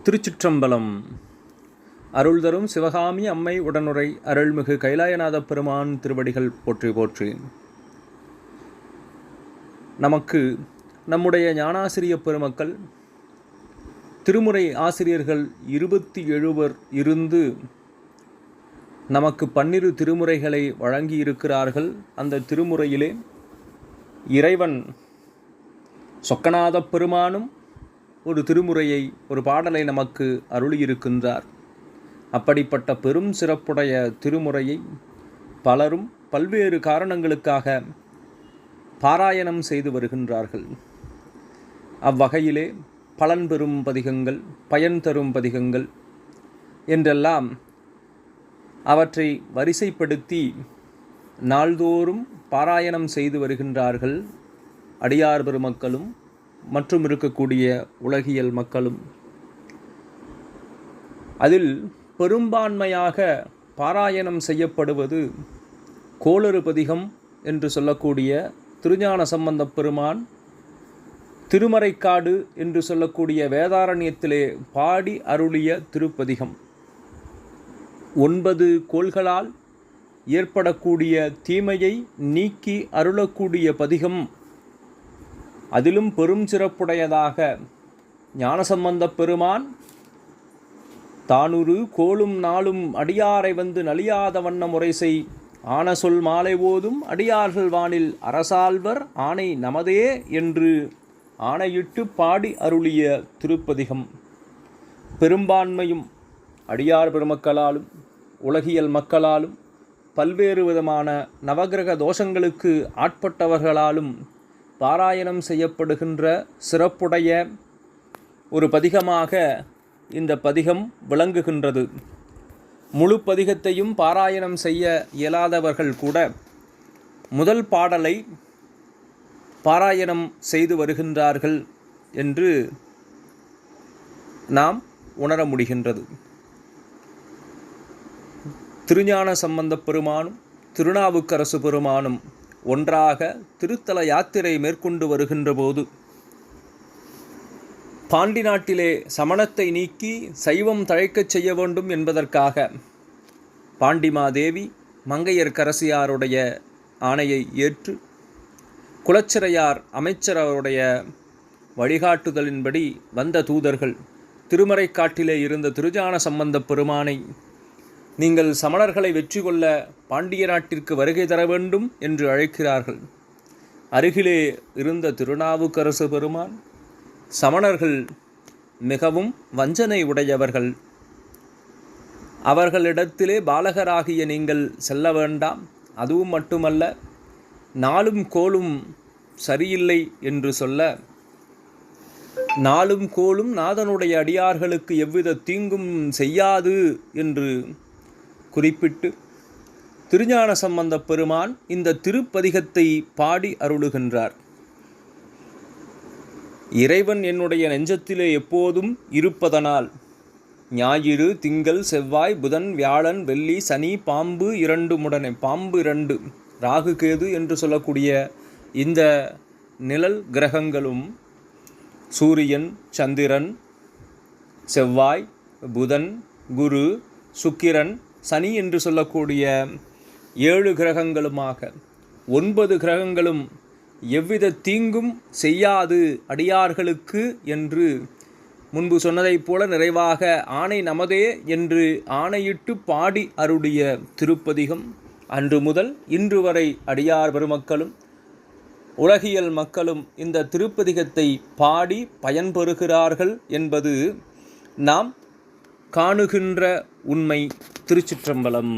திருச்சிற்றம்பலம். அருள் தரும் சிவகாமி அம்மை உடனுரை அருள்மிகு கைலாயநாத பெருமான் திருவடிகள் போற்றி போற்றி. நமக்கு நம்முடைய ஞானாசிரிய பெருமக்கள் திருமுறை ஆசிரியர்கள் 27 இருந்து நமக்கு 12 திருமுறைகளை வழங்கியிருக்கிறார்கள். அந்த திருமுறையிலே இறைவன் சொக்கநாத பெருமானும் ஒரு திருமுறையை, ஒரு பாடலை நமக்கு அருளியிருக்கின்றார். அப்படிப்பட்ட பெரும் சிறப்புடைய திருமுறையை பலரும் பல்வேறு காரணங்களுக்காக பாராயணம் செய்து வருகின்றார்கள். அவ்வகையிலே பலன் பெறும் பதிகங்கள், பயன் தரும் பதிகங்கள் என்றெல்லாம் அவற்றை வரிசைப்படுத்தி நாள்தோறும் பாராயணம் செய்து வருகின்றார்கள் அடியார் பெருமக்களும் மற்றும் இருக்கக்கூடிய உலகியல் மக்களும். அதில் பெரும்பான்மையாக பாராயணம் செய்யப்படுவது கோளறு பதிகம் என்று சொல்லக்கூடிய திருஞான சம்பந்தப் பெருமான் திருமறைக்காடு என்று சொல்லக்கூடிய வேதாரண்யத்திலே பாடி அருளிய திருப்பதிகம். 9 கோள்களால் ஏற்படக்கூடிய தீமையை நீக்கி அருளக்கூடிய பதிகம். அதிலும் பெரும் சிறப்புடையதாக ஞானசம்பந்தப் பெருமான் தானுரு கோளும் நாளும் அடியாரை வந்து நலியாத வண்ண முறை செய் ஆன சொல் மாலை ஓதும் அடியார்கள் வானில் அரசாள்வர் ஆணை நமதே என்று ஆணையிட்டு பாடி அருளிய திருப்பதிகம். பெரும்பான்மையும் அடியார் பெருமக்களாலும் உலகியல் மக்களாலும் பல்வேறு விதமான நவகிரக தோஷங்களுக்கு ஆட்பட்டவர்களாலும் பாராயணம் செய்யப்படுகின்ற சிறப்புடைய ஒரு பதிகமாக இந்த பதிகம் விளங்குகின்றது. முழு பதிகத்தையும் பாராயணம் செய்ய இயலாதவர்கள் கூட முதல் பாடலை பாராயணம் செய்து வருகின்றார்கள் என்று நாம் உணர முடிகின்றது. திருஞான சம்பந்தப் பெருமானும் திருநாவுக்கரசு பெருமானும் ஒன்றாக திருத்தல யாத்திரை மேற்கொண்டு வருகின்ற போது பாண்டி நாட்டிலே சமணத்தை நீக்கி சைவம் தழைக்கச் செய்ய வேண்டும் என்பதற்காக பாண்டிமாதேவி மங்கையர்க்கரசியாருடைய ஆணையை ஏற்று குலச்சிறையார் அமைச்சர் அவருடைய வழிகாட்டுதலின்படி வந்த தூதர்கள் திருமறைக்காட்டிலே இருந்த திருஞான சம்பந்தப் பெருமானை, நீங்கள் சமணர்களை வெற்றி கொள்ள பாண்டிய நாட்டிற்கு வருகை தர வேண்டும் என்று அழைக்கிறார்கள். அருகிலே இருந்த திருநாவுக்கரசு பெருமான், சமணர்கள் மிகவும் வஞ்சனை உடையவர்கள், அவர்களிடத்திலே பாலகராகிய நீங்கள் செல்ல வேண்டாம், அதுவும் மட்டுமல்ல நாளும் கோளும் சரியில்லை என்று சொல்ல, நாளும் கோளும் நாதனுடைய அடியார்களுக்கு எவ்வித தீங்கும் செய்யாது என்று குறிப்பிட்டு திருஞான சம்பந்தப் பெருமான் இந்த திருப்பதிகத்தை பாடி அருளுகின்றார். இறைவன் என்னுடைய நெஞ்சத்திலே எப்போதும் இருப்பதனால் ஞாயிறு திங்கள் செவ்வாய் புதன் வியாழன் வெள்ளி சனி பாம்பு 2 முடனே, பாம்பு 2 ராகு கேது என்று சொல்லக்கூடிய இந்த நிழல் கிரகங்களும் சூரியன் சந்திரன் செவ்வாய் புதன் குரு சுக்கிரன் சனி என்று சொல்லக்கூடிய 7 கிரகங்களுமாக 9 கிரகங்களும் எவ்வித தீங்கும் செய்யாது அடியார்களுக்கு என்று முன்பு சொன்னதைப் போல நிறைவாக ஆணை நமதே என்று ஆணையிட்டு பாடி அருளிய திருப்பதிகம். அன்று முதல் இன்று வரை அடியார் பெருமக்களும் உலகியல் மக்களும் இந்த திருப்பதிகத்தை பாடி பயன்பெறுகிறார்கள் என்பது நாம் காணுகின்ற உண்மை. திருச்சிற்றம்பலம்.